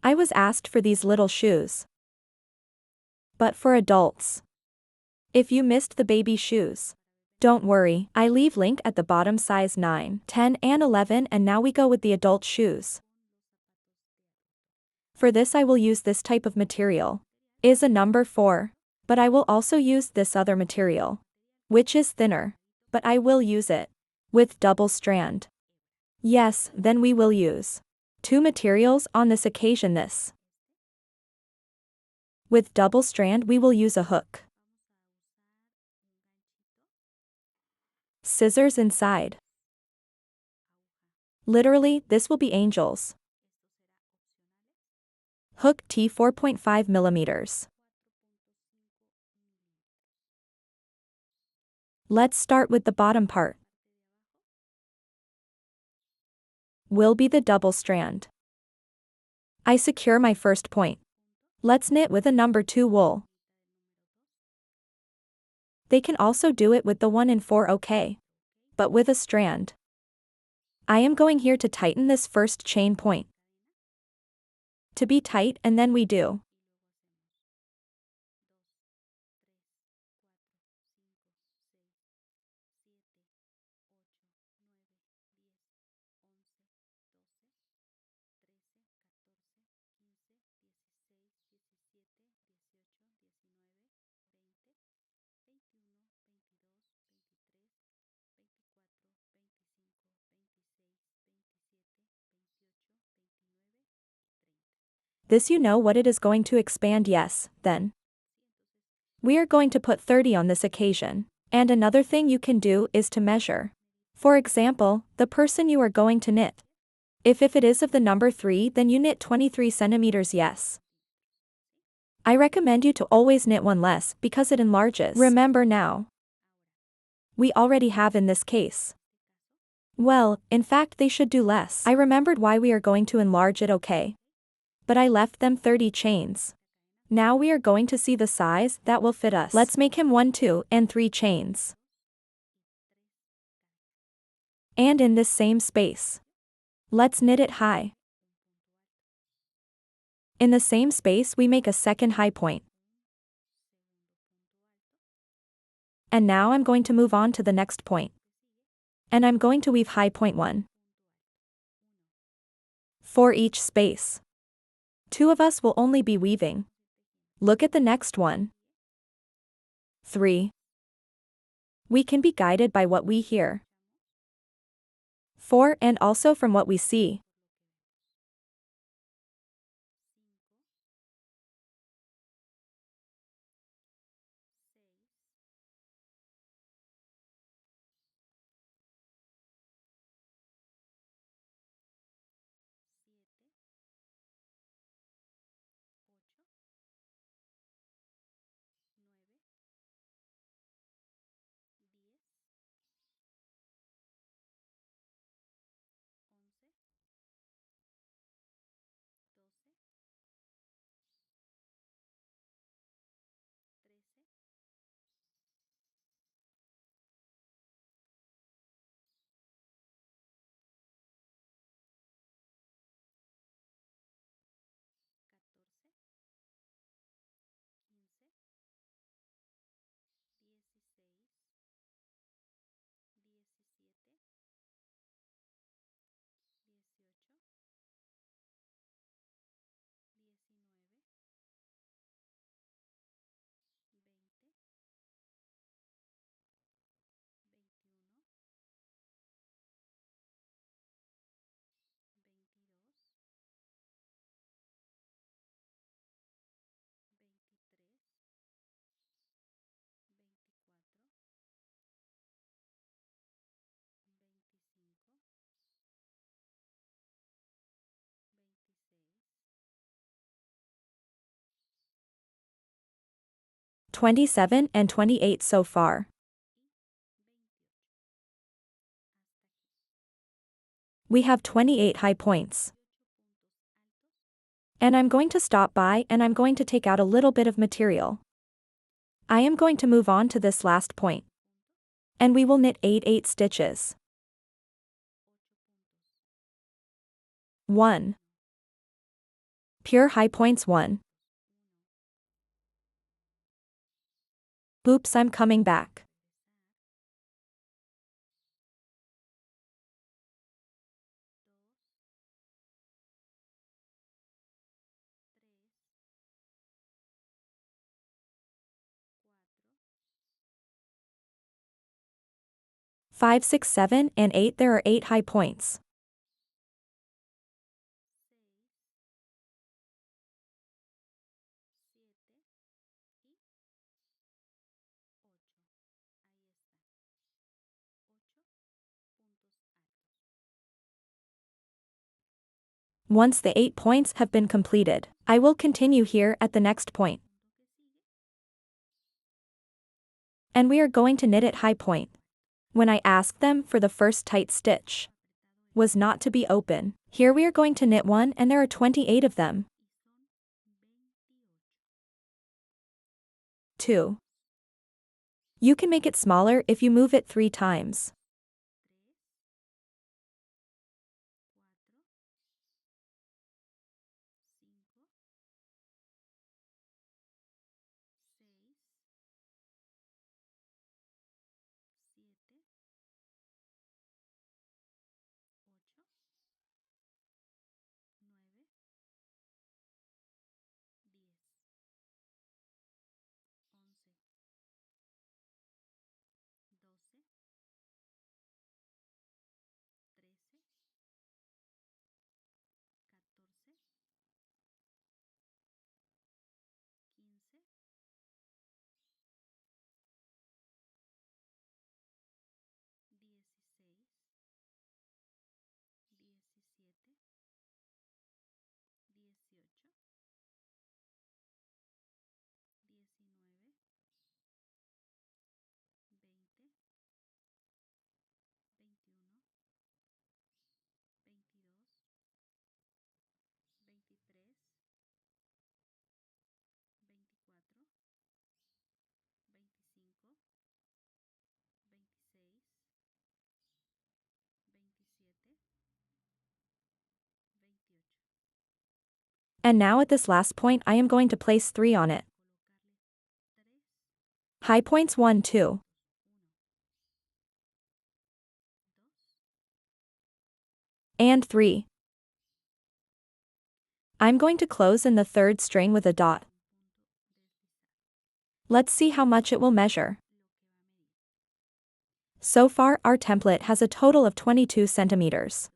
I was asked for these little shoes. But for adults. If you missed the baby shoes, don't worry, I leave link at the bottom size 9, 10 and 11 and now we go with the adult shoes. For this I will use this type of material. Is a number 4. But I will also use this other material. Which is thinner. But I will use it. With double strand. Yes, then we will use 2 materials on this occasion this. With double strand we will use a hook. Scissors inside. Literally, this will be angels. Hook T 4.5 millimeters. Let's start with the bottom part. Will be the double strand. I secure my first point. Let's knit with a number 2 wool. They can also do it with the 1 in 4 okay. But with a strand. I am going here to tighten this first chain point. To be tight and then we do. This you know what it is going to expand yes, then. We are going to put 30 on this occasion. And another thing you can do is to measure. For example, the person you are going to knit. If it is of the number 3 then you knit 23 centimeters yes. I recommend you to always knit one less because it enlarges. Remember now. We already have in this case. Well, in fact they should do less. I remembered why we are going to enlarge it okay. But I left them 30 chains. Now we are going to see the size that will fit us. Let's make him 1, 2, and 3 chains. And in this same space. Let's knit it high. In the same space we make a second high point. And now I'm going to move on to the next point. And I'm going to weave high point 1. For each space. 2 of us will only be weaving. Look at the next one. 3. We can be guided by what we hear. 4 and also from what we see. 27 and 28 so far. We have 28 high points. And I'm going to stop by and I'm going to take out a little bit of material. I am going to move on to this last point. And we will knit 8 stitches. 1, Pure high points 1. Oops, I'm coming back. Five, 6, 7, and 8. There are 8 high points. Once the 8 points have been completed, I will continue here at the next point. And we are going to knit at high point. When I asked them for the first tight stitch, was not to be open. Here we are going to knit 1 and there are 28 of them. 2. You can make it smaller if you move it 3 times. 28. And now at this last point I am going to place 3 on it. High points 1, 2. And 3. I'm going to close in the 3rd string with a dot. Let's see how much it will measure. So far our template has a total of 22 centimeters.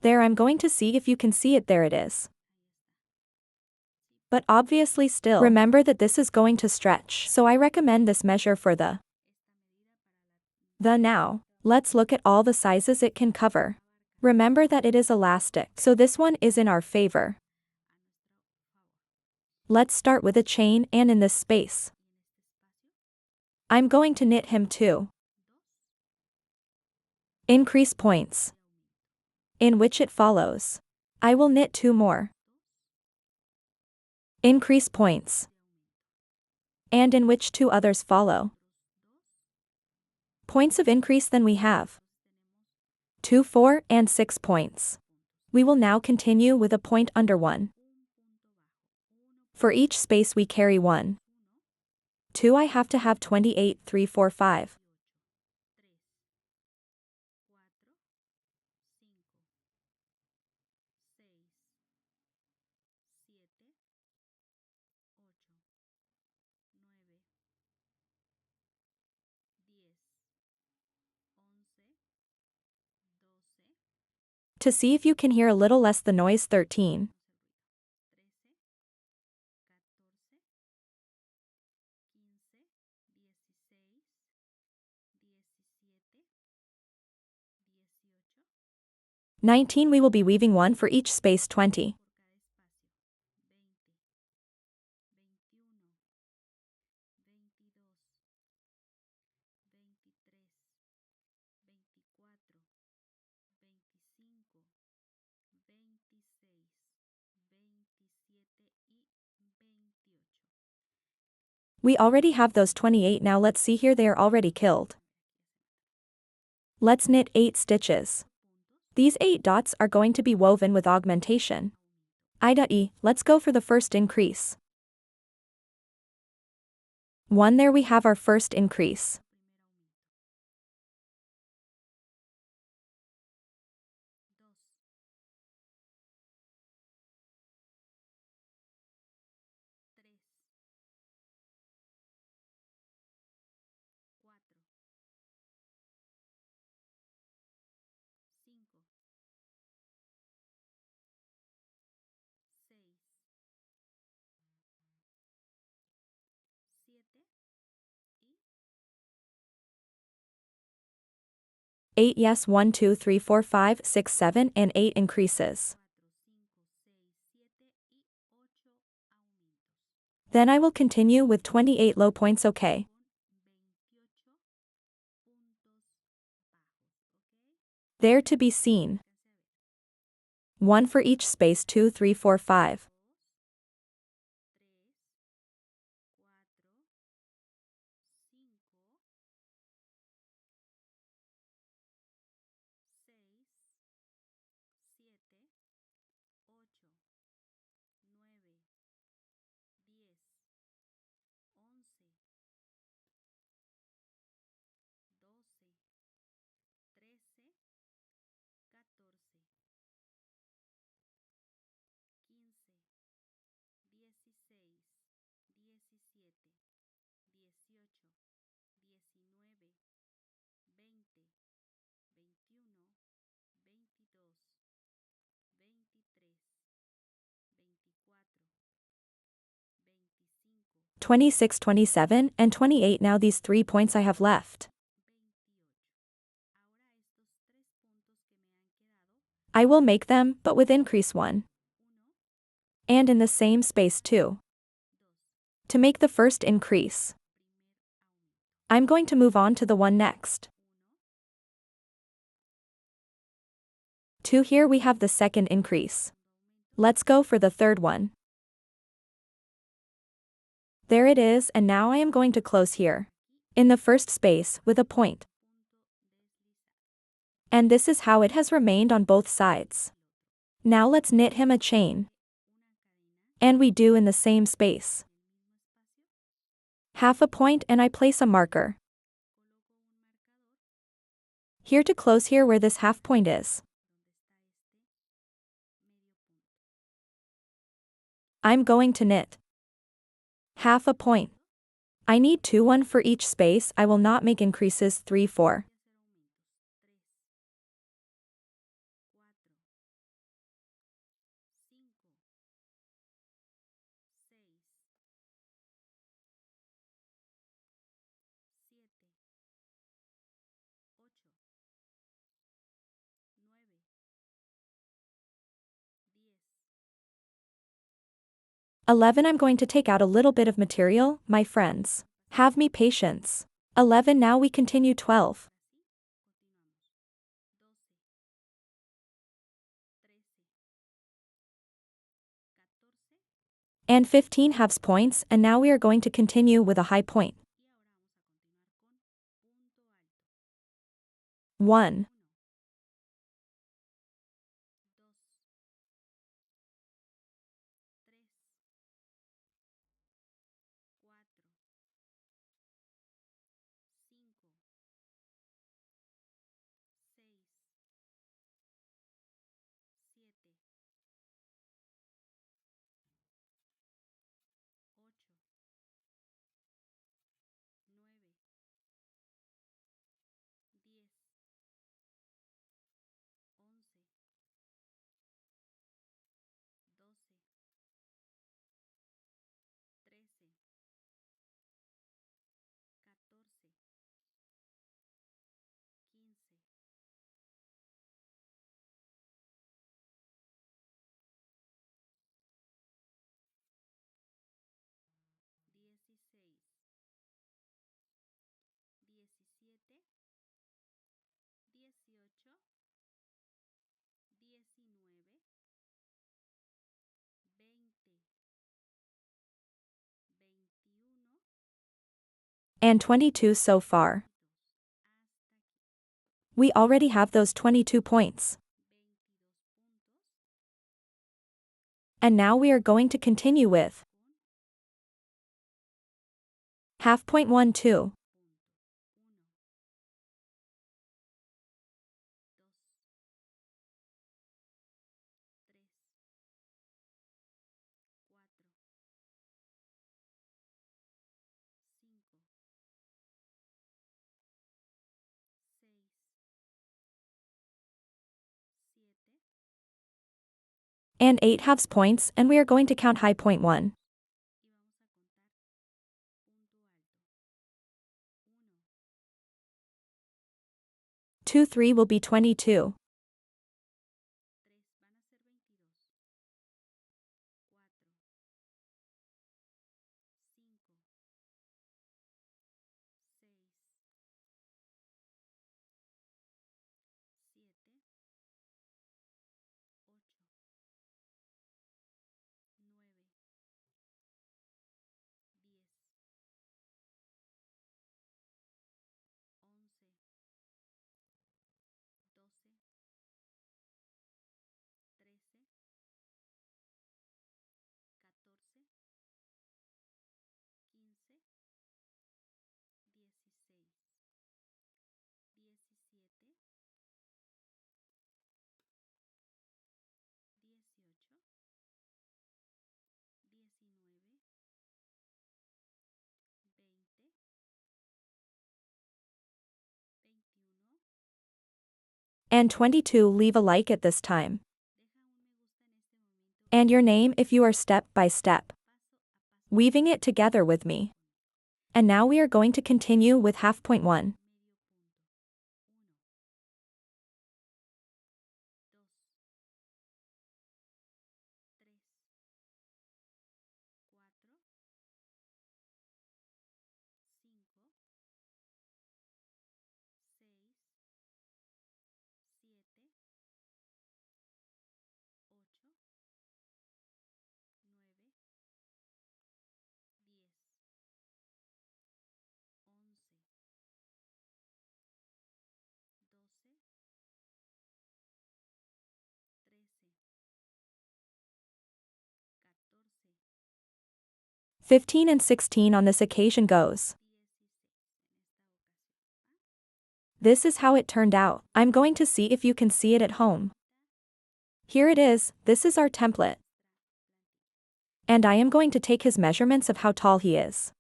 There, I'm going to see if you can see it. There it is. But obviously still, remember that this is going to stretch, so I recommend this measure for the now. Let's look at all the sizes it can cover. Remember that it is elastic, so this one is in our favor. Let's start with a chain, and in this space, I'm going to knit him 2. Increase points, in which it follows. I will knit 2 more. Increase points, and in which 2 others follow. Points of increase, then we have 2, 4, and 6 points. We will now continue with a point under 1. For each space we carry 1. 2. I have to have 28, 3, 4, 5. 10, 11, 12. To see if you can hear a little less the noise, 13. 19. We will be weaving 1 for each space. 20. 28. We already have those 28. Now let's see here, they are already killed. Let's knit 8 stitches. These 8 dots are going to be woven with augmentation. I.E, let's go for the first increase. 1. There we have our first increase. Eight, yes, 1, 2, 3, 4, 5, 6, 7, and 8 increases. Then I will continue with 28 low points, okay? There to be seen. 1 for each space, 2, 3, 4, 5. "26, 27, and 28. Now these 3 points I have left. I will make them, but with increase 1. And in the same space 2. To make the first increase, I'm going to move on to the one next. 2. Here we have the second increase. Let's go for the third one. There it is, and now I am going to close here. In the first space, with a point. And this is how it has remained on both sides. Now let's knit him a chain. And we do in the same space. Half a point, and I place a marker. Here to close here where this half point is. I'm going to knit half a point. I need 2, 1 for each space. I will not make increases 3, 4. "11. I'm going to take out a little bit of material, my friends. Have me patience. 11. Now we continue 12. And 15 halves points, and now we are going to continue with a high point. 1. 22 so far. We already have those 22 points. And now we are going to continue with half point 1 2. And 8 halves points, and we are going to count high point 1. 2 3 will be 22. 22, leave a like at this time. And your name if you are step by step weaving it together with me. And now we are going to continue with half point 1. 15 and 16 on this occasion goes. This is how it turned out. I'm going to see if you can see it at home. Here it is, this is our template. And I am going to take his measurements of how tall he is.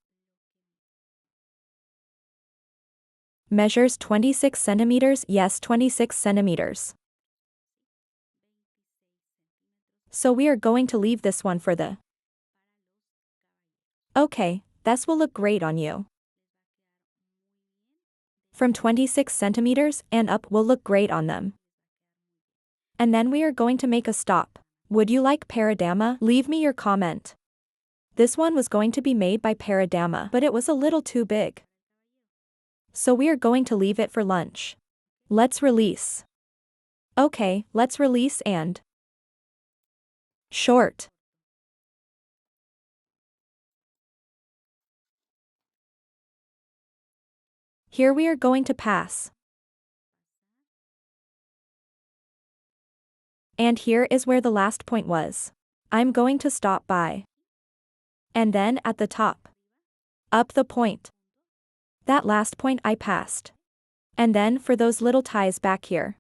Measures 26 centimeters, yes 26 centimeters. So we are going to leave this one for the. Okay, this will look great on you. From 26 centimeters and up will look great on them. And then we are going to make a stop. Would you like Paradama? Leave me your comment. This one was going to be made by Paradama, but it was a little too big. So we are going to leave it for lunch. Let's release. Okay, let's release and short. Here we are going to pass. And here is where the last point was. I'm going to stop by. And then at the top. Up the point. That last point I passed. And then for those little ties back here.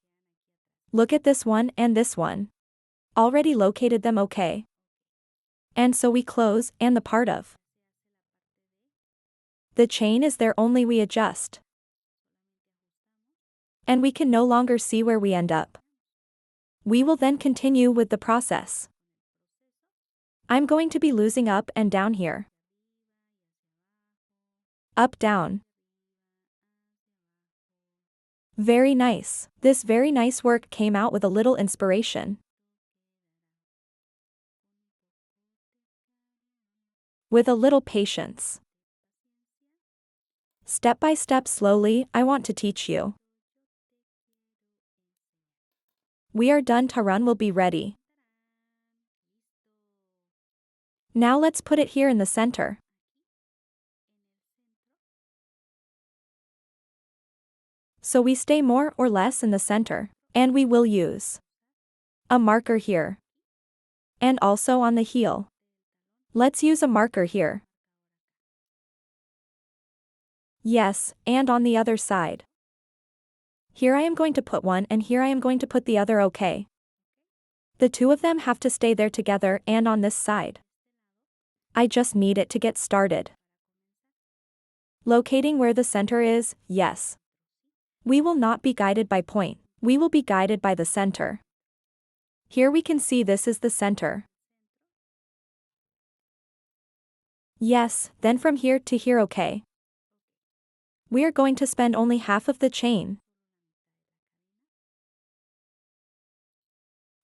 Look at this one and this one. Already located them okay. And so we close and the part of the chain is there only we adjust. And we can no longer see where we end up. We will then continue with the process. I'm going to be losing up and down here. Up down. Very nice. This very nice work came out with a little inspiration. With a little patience. Step by step slowly, I want to teach you. We are done, Tarun will be ready. Now let's put it here in the center. So we stay more or less in the center, and we will use a marker here. And also on the heel. Let's use a marker here. Yes, and on the other side. Here I am going to put one and here I am going to put the other, okay? The two of them have to stay there together and on this side. I just need it to get started. Locating where the center is, yes. We will not be guided by point, we will be guided by the center. Here we can see this is the center. Yes, then from here to here, okay. We are going to spend only half of the chain.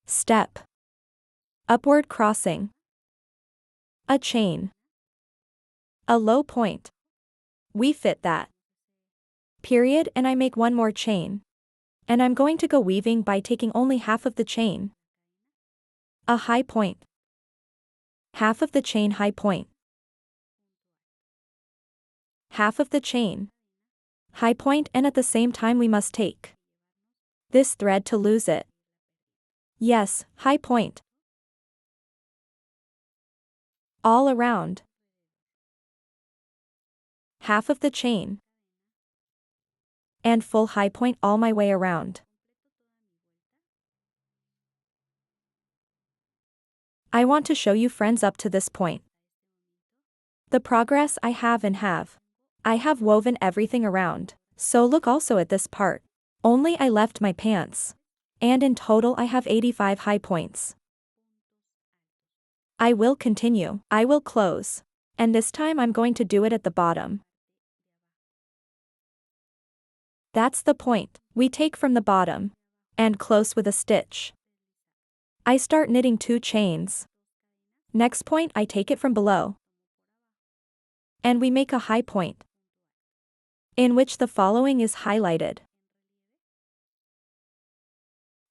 Step. Upward crossing. A chain. A low point. We fit that. Period, and I make one more chain. And I'm going to go weaving by taking only half of the chain. A high point. Half of the chain, high point. Half of the chain. High point, and at the same time we must take this thread to lose it. Yes, high point. All around. Half of the chain. And full high point all my way around. I want to show you friends up to this point. The progress I have and have. I have woven everything around, so look also at this part. Only I left my pants. And in total I have 85 high points. I will continue. I will close. And this time I'm going to do it at the bottom. That's the point. We take from the bottom. And close with a stitch. I start knitting 2 chains. Next point I take it from below. And we make a high point. In which the following is highlighted.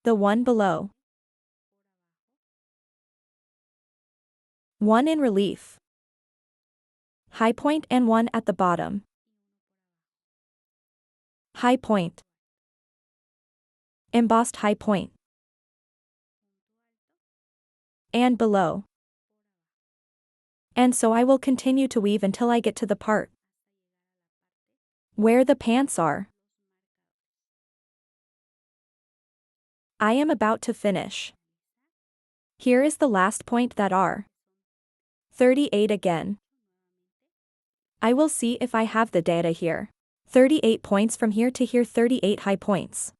The one below. One in relief. High point and one at the bottom. High point. Embossed high point. And below. And so I will continue to weave until I get to the part where the pants are. I am about to finish. Here is the last point that are 38 again. I will see if I have the data here. 38 points from here to here, 38 high points.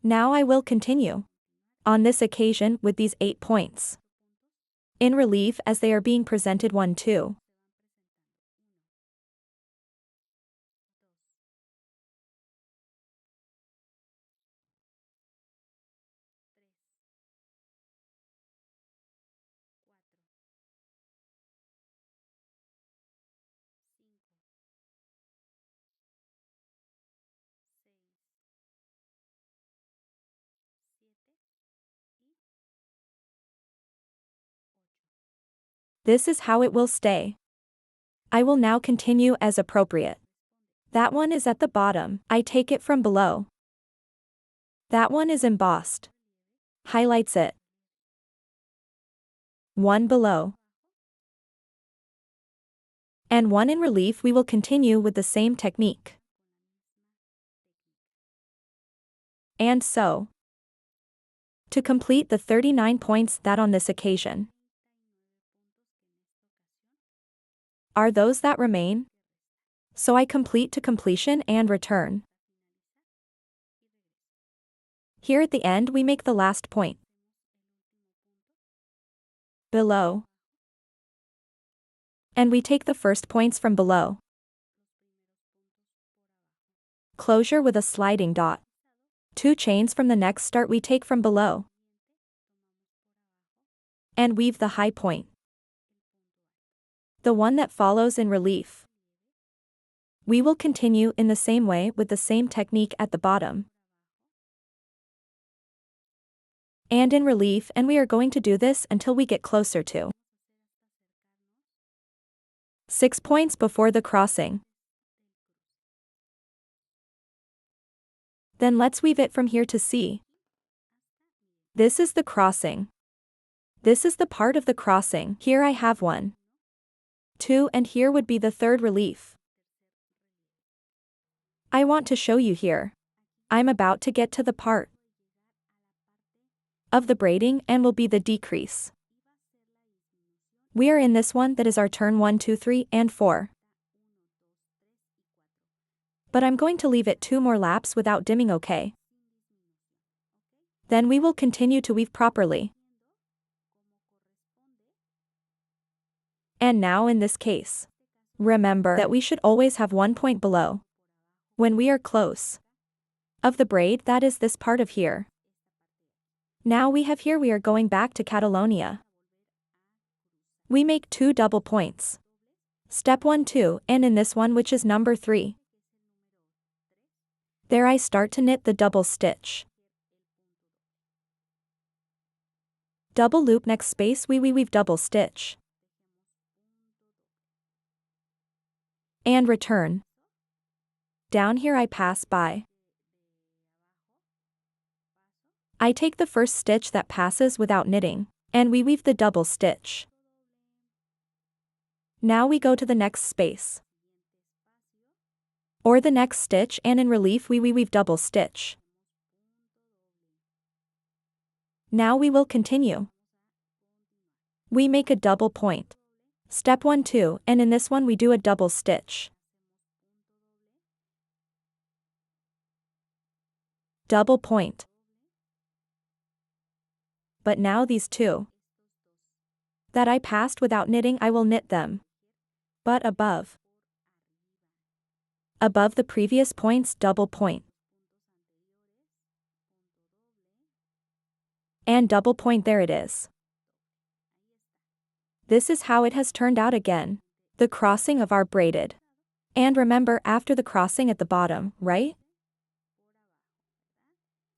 Now I will continue. On this occasion with these 8 points. In relief as they are being presented 1, 2. This is how it will stay. I will now continue as appropriate. That one is at the bottom. I take it from below. That one is embossed. Highlights it. One below. And one in relief. We will continue with the same technique. And so. To complete the 39 points that on this occasion are those that remain. So I complete to completion and return. Here at the end we make the last point. Below. And we take the first points from below. Closure with a sliding dot. 2 chains from the next start we take from below. And weave the high point. The one that follows in relief. We will continue in the same way with the same technique at the bottom. And in relief, and we are going to do this until we get closer to 6 points before the crossing. Then let's weave it from here to C. This is the crossing. This is the part of the crossing. Here I have 1, 2, and here would be the third relief. I want to show you here. I'm about to get to the part of the braiding and will be the decrease. We are in this one that is our turn 1, 2, 3, and 4. But I'm going to leave it 2 more laps without dimming, okay? Then we will continue to weave properly. And now in this case, remember that we should always have 1 point below. When we are close of the braid, that is this part of here. Now we have here we are going back to Catalonia. We make 2 double points. Step 1, 2, and in this one which is number 3. There I start to knit the double stitch. Double loop, next space we weave double stitch. And return. Down here I pass by. I take the first stitch that passes without knitting, and we weave the double stitch. Now we go to the next space, or the next stitch, and in relief we weave double stitch. Now we will continue. We make a double point. Step 1, 2, and in this one we do a double stitch. Double point. But now these 2 that I passed without knitting, I will knit them. But above the previous points, double point. And double point, there it is. This is how it has turned out again. The crossing of our braided. And remember, after the crossing at the bottom, right?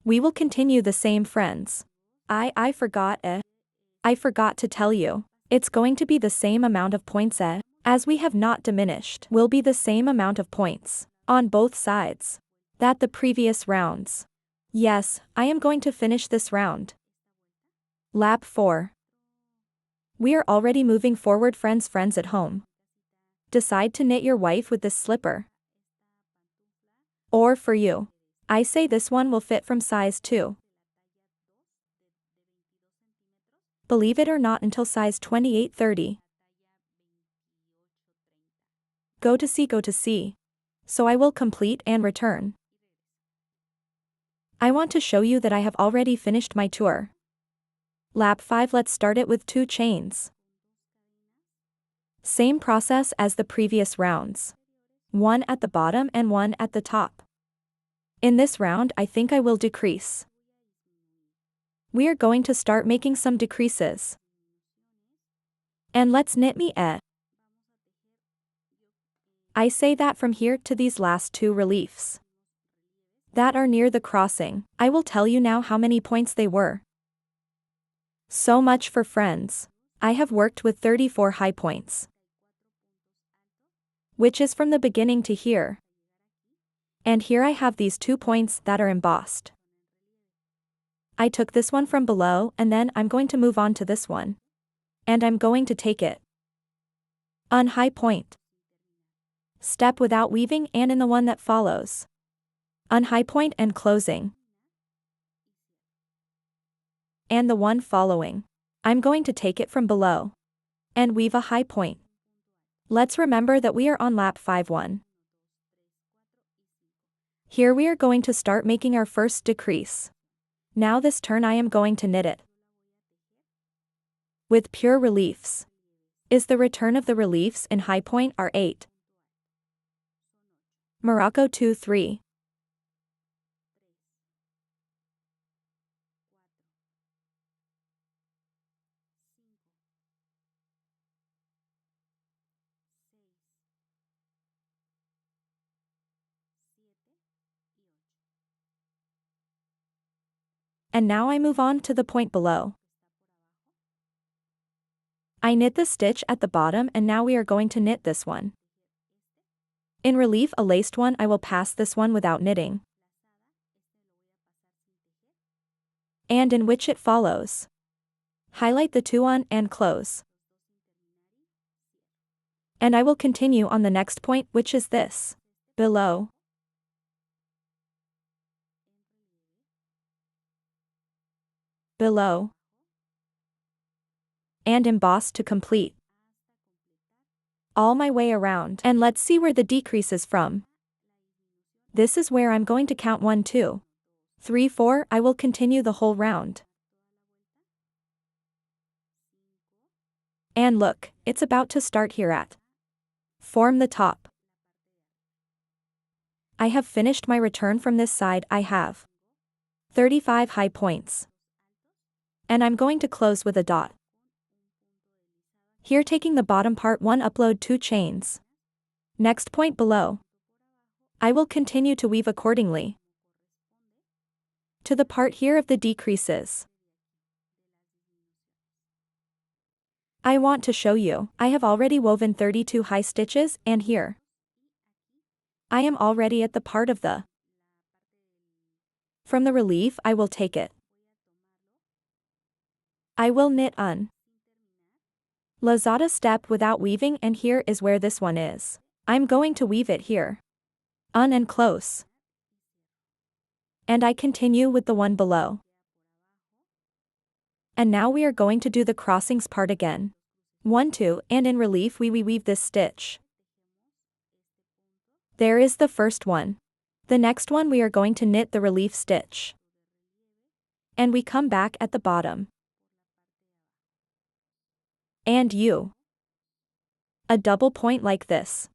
We will continue the same, friends. I forgot to tell you. It's going to be the same amount of points as we have not diminished. Will be the same amount of points on both sides that the previous rounds. Yes, I am going to finish this round. Lap 4. We are already moving forward, friends at home. Decide to knit your wife with this slipper. Or for you. I say this one will fit from size 2. Believe it or not, until size 28-30. Go to see. So I will complete and return. I want to show you that I have already finished my tour. Lap 5, let's start it with 2 chains. Same process as the previous rounds. 1 at the bottom and 1 at the top. In this round I think I will decrease. We are going to start making some decreases. And let's knit me I say that from here to these last 2 reliefs that are near the crossing. I will tell you now how many points they were. So much for friends. I have worked with 34 high points, which is from the beginning to here. And here I have these 2 points that are embossed. I took this one from below, and then I'm going to move on to this one. And I'm going to take it on high point. Step without weaving, and in the one that follows. On high point and closing. And the one following. I'm going to take it from below. And weave a high point. Let's remember that we are on lap 5-1. Here we are going to start making our first decrease. Now this turn I am going to knit it with pure reliefs. Is the return of the reliefs in high point are 8. Morocco 2-3. And now I move on to the point below. I knit the stitch at the bottom, and now we are going to knit this one. In relief, a laced one, I will pass this one without knitting. and in which it follows. Highlight the two on and close. And I will continue on the next point, which is this. Below. Below. And emboss to complete. All my way around. And let's see where the decrease is from. This is where I'm going to count 1, 2, 3, 4. I will continue the whole round. And look, it's about to start here at. Form the top. I have finished my return from this side. I have 35 high points. And I'm going to close with a dot. Here taking the bottom part 1, upload 2 chains. Next point below. I will continue to weave accordingly to the part here of the decreases. I want to show you, I have already woven 32 high stitches, and here I am already at the part of the. From the relief I will take it. I will knit un. Lazada step without weaving, and here is where this one is. I'm going to weave it here. Un and close. And I continue with the one below. And now we are going to do the crossings part again. 1, 2, and in relief we weave this stitch. There is the first one. The next one we are going to knit the relief stitch. And we come back at the bottom. And a double point like this.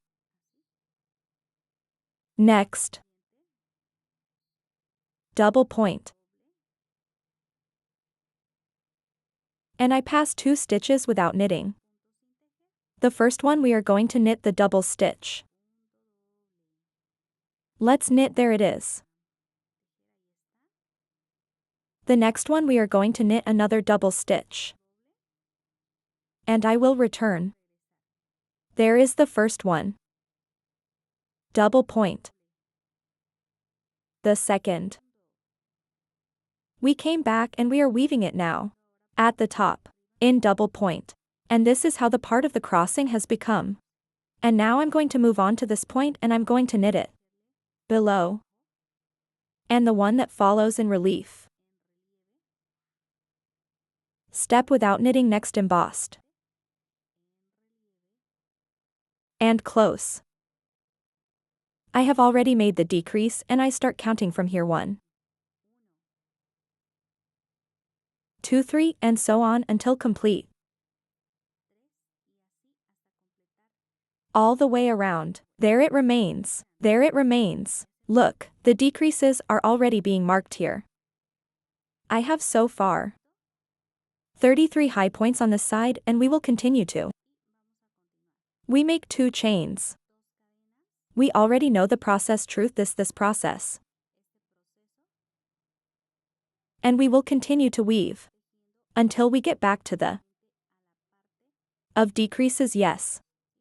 Next. Double point. And I pass 2 stitches without knitting. The first one we are going to knit the double stitch. Let's knit, there it is. The next one we are going to knit another double stitch. And I will return. There is the first one. Double point. The second. We came back and we are weaving it now. At the top. In double point. And this is how the part of the crossing has become. And now I'm going to move on to this point and I'm going to knit it. Below. And the one that follows in relief. Step without knitting, next embossed. And close. I have already made the decrease and I start counting from here 1, 2, 3, and so on until complete. All the way around. There it remains. There it remains. Look, the decreases are already being marked here. I have so far 33 high points on this side, and we will continue to. We make 2 chains. We already know the process, this process. And we will continue to weave until we get back to the of decreases, yes.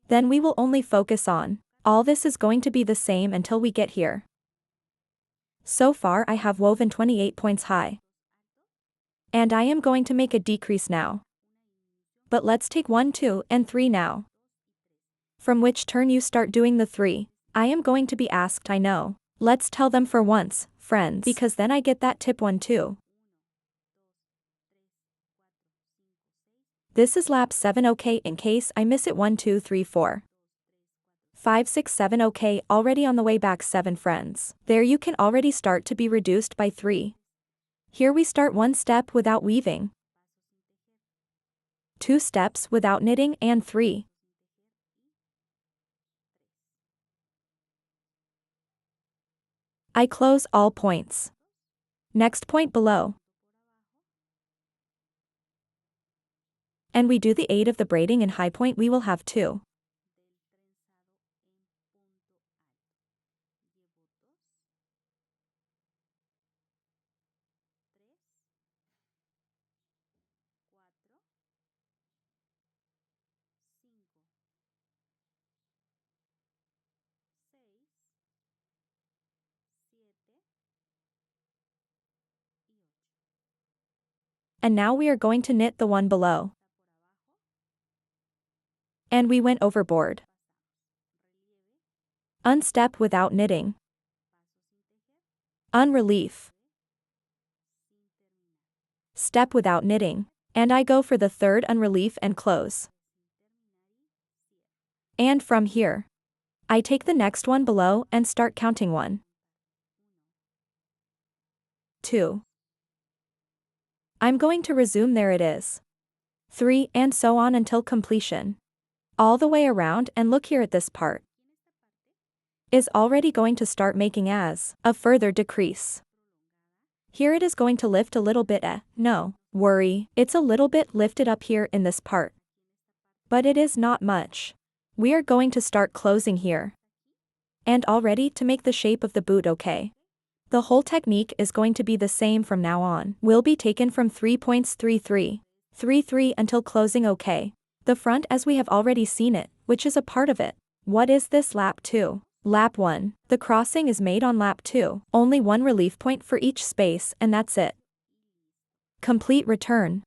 Then we will only focus on. All this is going to be the same until we get here. So far I have woven 28 points high. And I am going to make a decrease now. But let's take 1, 2, and 3 now. From which turn you start doing the 3. I am going to be asked, I know. Let's tell them for once, friends, because then I get that tip 1, 2. This is lap 7, okay, in case I miss it. 1, 2, 3, 4. 5, 6, 7, okay, already on the way back 7, friends. There you can already start to be reduced by 3. Here we start 1 step without weaving. 2 steps without knitting, and 3. I close all points. Next point below. And we do the 8 of the braiding in high point. We will have 2. And now we are going to knit the one below. And we went overboard. Unstep without knitting. Unrelief. Step without knitting. And I go for the third unrelief and close. And from here, I take the next one below and start counting 1, 2. I'm going to resume, there it is. 3, and so on until completion. All the way around, and look here at this part. Is already going to start making as a further decrease. Here it is going to lift a little bit, no worry, it's a little bit lifted up here in this part. But it is not much. We are going to start closing here. And already to make the shape of the boot, okay. The whole technique is going to be the same from now on. Will be taken from 3 points 3 3, 3 3 until closing, okay. The front as we have already seen it, which is a part of it. What is this lap 2? Lap 1. The crossing is made on lap 2. Only one relief point for each space, and that's it. Complete return.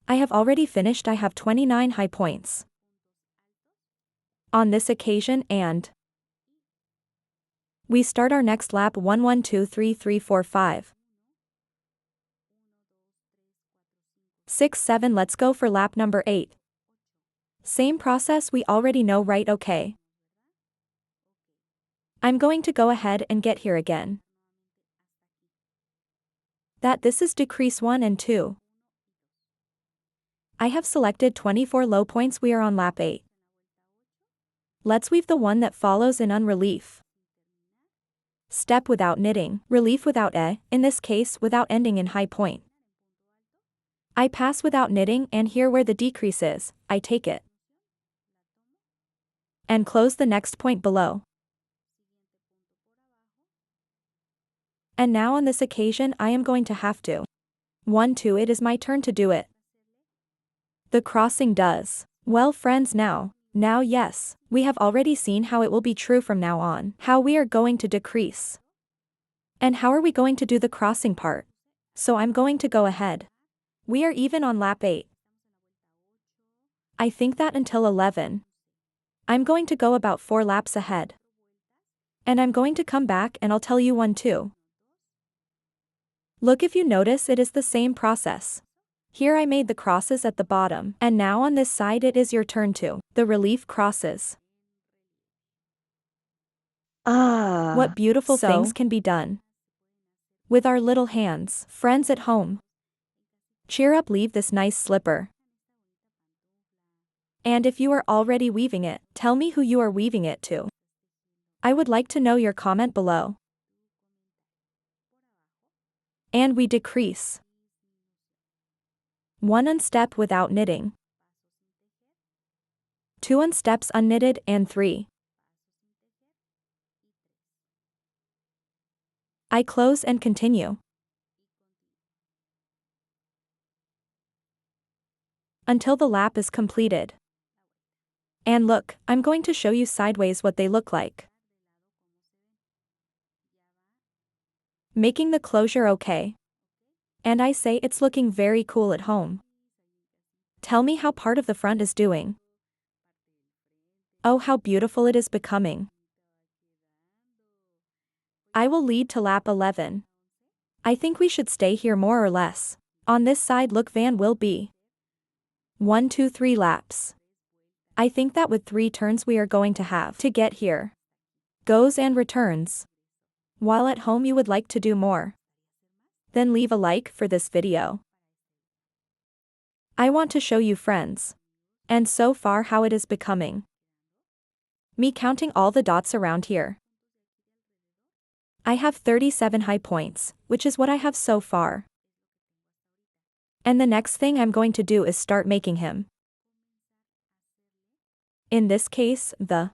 I have already finished. I have 29 high points on this occasion, and we start our next lap 1 1 2 3 3 4 5 6 7. Let's go for lap number 8. Same process we already know, right? Okay. I'm going to go ahead and get here again. That this is decrease 1 and 2. I have selected 24 low points. We are on lap 8. Let's weave the one that follows in unrelief. Step without knitting, relief without in this case without ending in high point. I pass without knitting, and here where the decrease is, I take it. And close the next point below. And now on this occasion I am going to have to 1 2. It is my turn to do it. The crossing does well, friends. Now yes, we have already seen how it will be true from now on, how we are going to decrease. And how are we going to do the crossing part? So I'm going to go ahead. We are even on lap 8. I think that until 11. I'm going to go about 4 laps ahead. And I'm going to come back and I'll tell you 1 2. Look, if you notice, it is the same process. Here I made the crosses at the bottom, and now on this side it is your turn to the relief crosses. What beautiful things can be done with our little hands. Friends at home, cheer up, leave this nice slipper. And if you are already weaving it, tell me who you are weaving it to. I would like to know your comment below. And we decrease 1 unstep without knitting, 2 unsteps unknitted, and 3. I close and continue until the lap is completed. And look, I'm going to show you sideways what they look like. Making the closure okay. And I say it's looking very cool at home. Tell me how part of the front is doing. Oh, how beautiful it is becoming. I will lead to lap 11. I think we should stay here more or less. On this side, look, Van will be 1 2 3 laps. I think that with 3 turns we are going to have to get here. Goes and returns. While at home you would like to do more, then leave a like for this video. I want to show you, friends. And so far how it is becoming. Me counting all the dots around here. I have 37 high points, which is what I have so far. And the next thing I'm going to do is start making him. In this case, the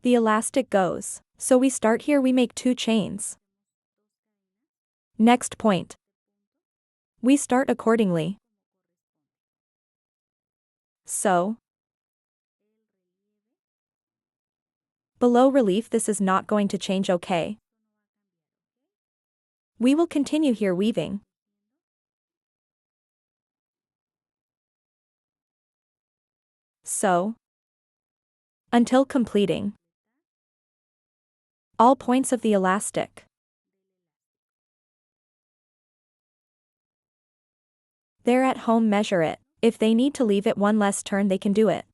elastic goes. So we start here, we make 2 chains. Next point. We start accordingly. So, below relief, this is not going to change, okay? We will continue here weaving. sew until completing all points of the elastic. They're at home, measure it. If they need to leave it one less turn, they can do it.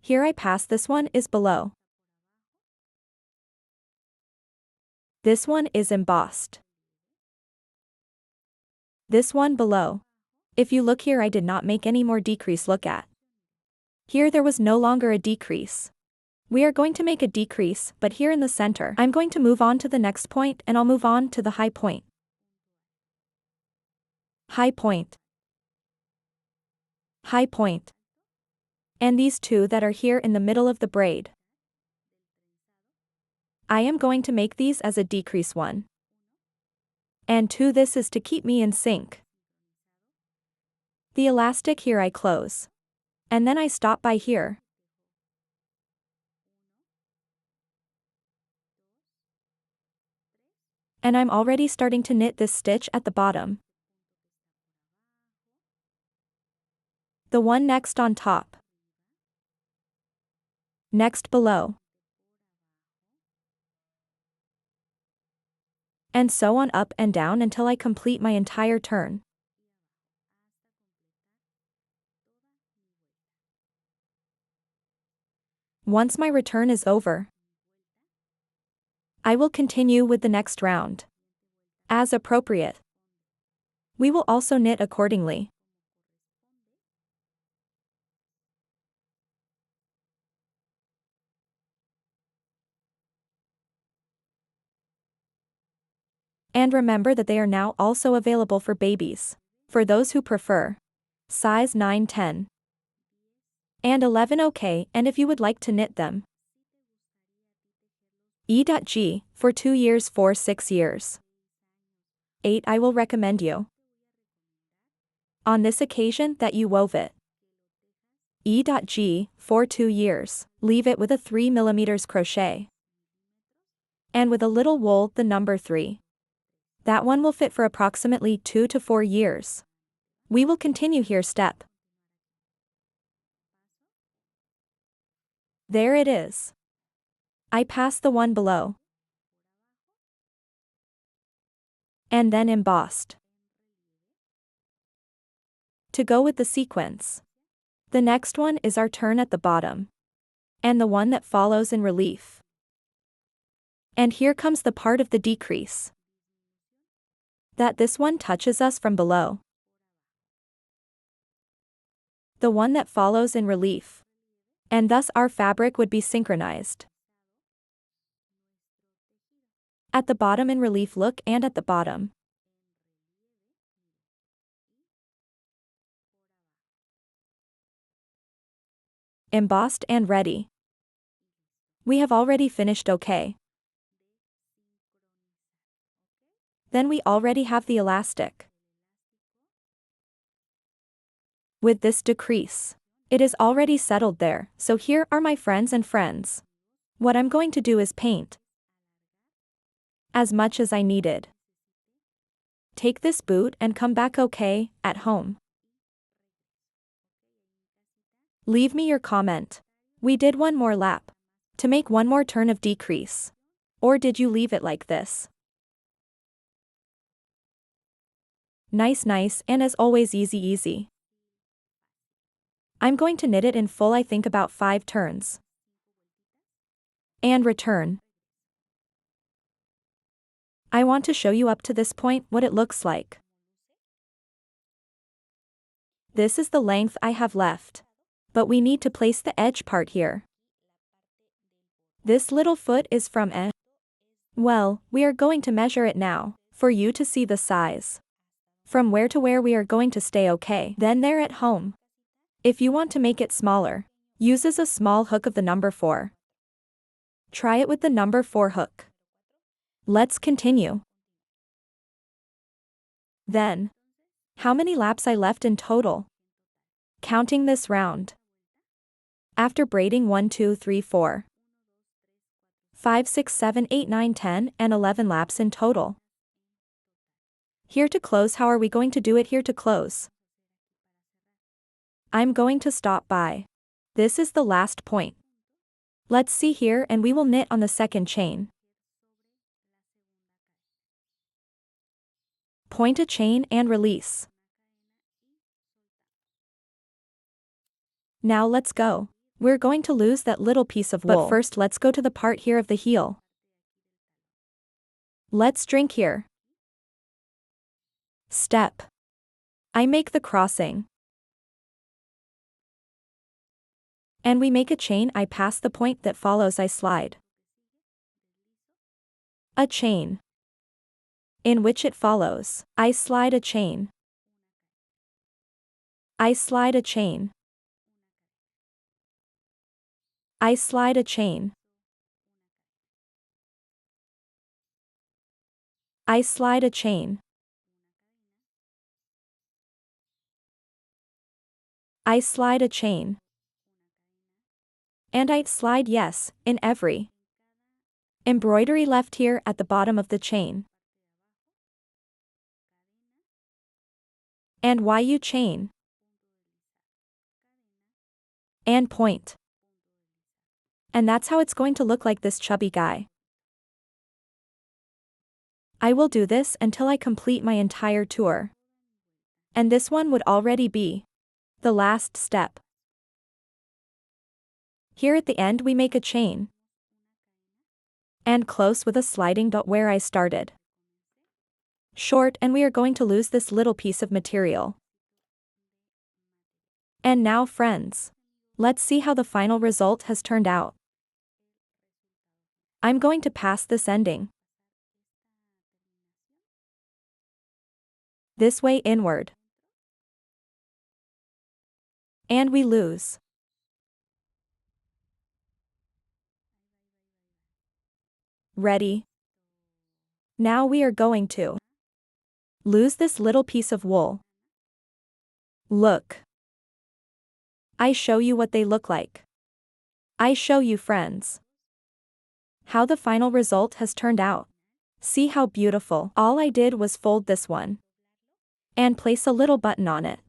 Here I pass, this one is below. This one is embossed. This one below. If you look here, I did not make any more decrease, look at. Here there was no longer a decrease. We are going to make a decrease, but here in the center, I'm going to move on to the next point and I'll move on to the high point. High point. High point. And these two that are here in the middle of the braid, I am going to make these as a decrease 1. And 2, this is to keep me in sync. The elastic here I close. And then I stop by here. And I'm already starting to knit this stitch at the bottom. The one next on top. Next below. And so on up and down until I complete my entire turn. Once my return is over, I will continue with the next round. As appropriate. We will also knit accordingly. And remember that they are now also available for babies. For those who prefer. Size 9, 10. And 11 okay, and if you would like to knit them. E.G. for 2 years, 4, 6 years. 8 I will recommend you. On this occasion that you wove it. E.G. for 2 years, leave it with a 3 mm crochet. And with a little wool, the number 3. That one will fit for approximately 2 to 4 years. We will continue here step. There it is. I pass the one below. And then embossed. To go with the sequence. The next one is our turn at the bottom. And the one that follows in relief. And here comes the part of the decrease. That this one touches us from below. The one that follows in relief. And thus our fabric would be synchronized. At the bottom in relief, look, and at the bottom. Embossed and ready. We have already finished, okay. Then we already have the elastic. With this decrease. It is already settled there, so here are my friends and friends. What I'm going to do is paint. As much as I needed. Take this boot and come back, okay, at home. Leave me your comment. We did one more lap. To make one more turn of decrease. Or did you leave it like this? Nice, and as always easy. I'm going to knit it in full, I think about 5 turns. And return. I want to show you up to this point what it looks like. This is the length I have left. But we need to place the edge part here. This little foot is from E. Well, we are going to measure it now, for you to see the size. From where to where we are going to stay, okay. Then there at home. If you want to make it smaller, uses a small hook of the number 4. Try it with the number 4 hook. Let's continue. Then, how many laps I left in total? Counting this round. After braiding 1, 2, 3, 4, 5, 6, 7, 8, 9, 10, and 11 laps in total. Here to close, how are we going to do it here to close? I'm going to stop by. This is the last point. Let's see here, and we will knit on the second chain. Point a chain and release. Now let's go. We're going to lose that little piece of wool. But first let's go to the part here of the heel. Let's drink here. Step. I make the crossing. And we make a chain. I pass the point that follows. I slide. A chain. In which it follows. I slide a chain. I slide a chain. I slide a chain. I slide a chain. I slide a chain. And I slide yes, in every embroidery left here at the bottom of the chain. And why you chain. And point. And that's how it's going to look like, this chubby guy. I will do this until I complete my entire tour. And this one would already be the last step. Here at the end we make a chain. And close with a sliding dot where I started. Short, and we are going to lose this little piece of material. And now friends, let's see how the final result has turned out. I'm going to pass this ending this way inward. And we lose. Ready? Now we are going to lose this little piece of wool. Look. I show you what they look like. I show you friends how the final result has turned out. See how beautiful. All I did was fold this one and place a little button on it.